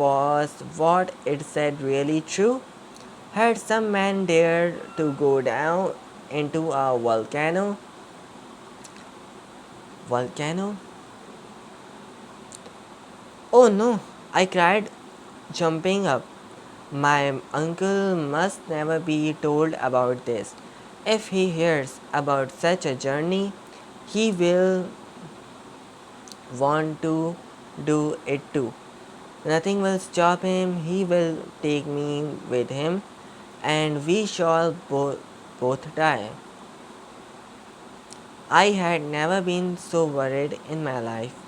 Was what it said really true? Had some man dared to go down into a volcano? Oh no, I cried, jumping up. My uncle must never be told about this. If he hears about such a journey, he will want to do it too. Nothing will stop him. He will take me with him, and we shall both die. I had never been so worried in my life.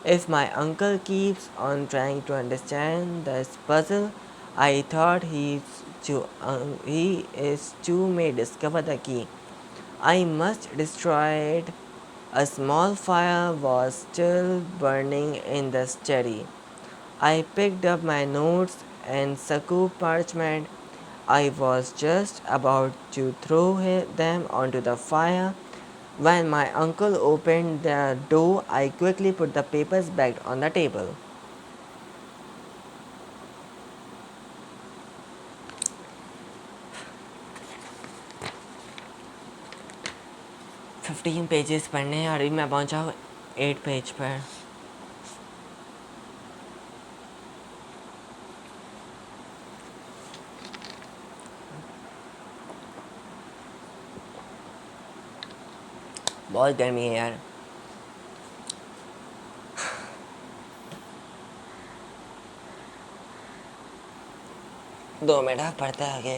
If my uncle keeps on trying to understand this puzzle, I thought he is too may discover the key. I must destroy it. A small fire was still burning in the study. I picked up my notes and Saku parchment. I was just about to throw them onto the fire when my uncle opened the door. I quickly put the papers back on the table. 15 pages पढ़ने हैं और अभी मैं पहुंचा हूँ 8 page पर. बहुत गर्मी है यार. 2 मिनट पढ़ते आगे.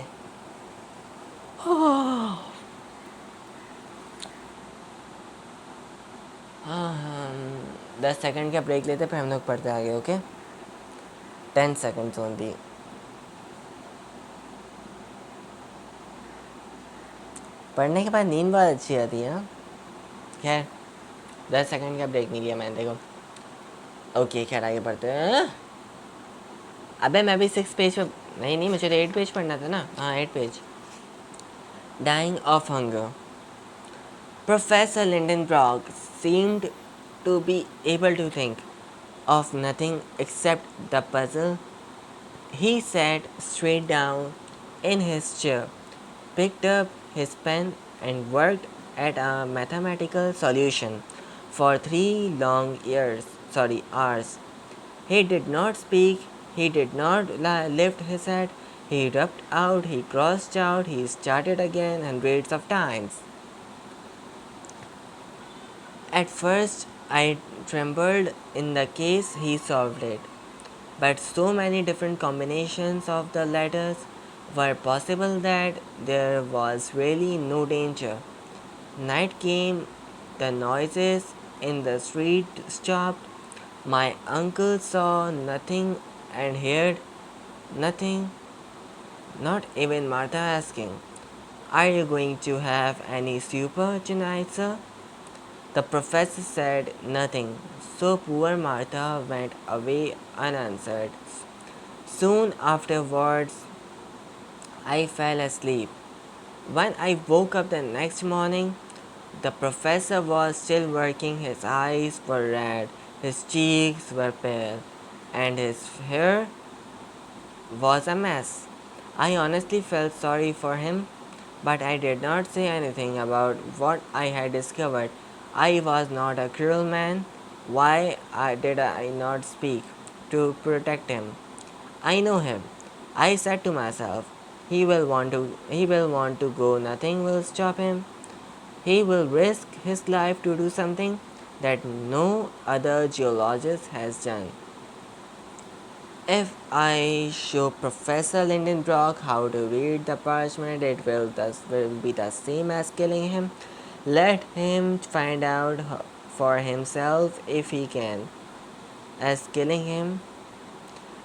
हाँ हम 10 सेकंड का ब्रेक लेते फिर हम लोग पढ़ते आगे. Okay 10 seconds only. पढ़ने के बाद नींद बहुत अच्छी आती है ना. खैर 10 सेकंड का ब्रेक नहीं लिया मैंने. देखो ओके खैर आगे पढ़ते हैं. अबे मैं भी 6 पेज पे. नहीं मुझे तो 8 पेज पढ़ना था ना. हाँ 8 page. Dying of hunger. Professor Lindenbrock seemed to be able to think of nothing except the puzzle. He sat straight down in his chair, picked up his pen, and worked at a mathematical solution for 3 long hours. He did not speak, he did not lift his head, he rubbed out, he crossed out, he started again hundreds of times. At first, I trembled in the case he solved it, but so many different combinations of the letters were possible that there was really no danger. Night came, the noises in the street stopped. My uncle saw nothing and heard nothing, not even Martha asking, "Are you going to have any supper tonight, sir?" The professor said nothing, so poor Martha went away unanswered. Soon afterwards, I fell asleep. When I woke up the next morning, the professor was still working. His eyes were red, his cheeks were pale, and his hair was a mess. I honestly felt sorry for him, but I did not say anything about what I had discovered. I was not a cruel man. Why did I not speak to protect him? I know him. I said to myself, he will want to go, nothing will stop him. He will risk his life to do something that no other geologist has done. If I show Professor Lindenbrock how to read the parchment, it will be the same as killing him. Let him find out for himself if he can, as killing him.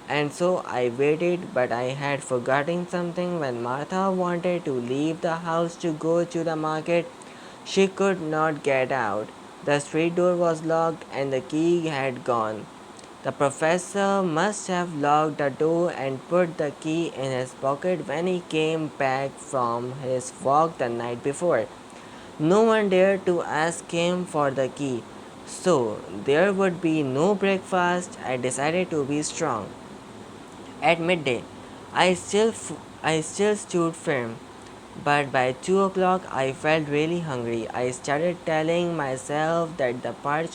And so I waited, but I had forgotten something. When Martha wanted to leave the house to go to the market, she could not get out. The street door was locked and the key had gone. The professor must have locked the door and put the key in his pocket when he came back from his walk the night before. No one dared to ask him for the key, so there would be no breakfast. I decided to be strong. At midday, I still stood firm, but by 2 o'clock I felt really hungry. I started telling myself that the parch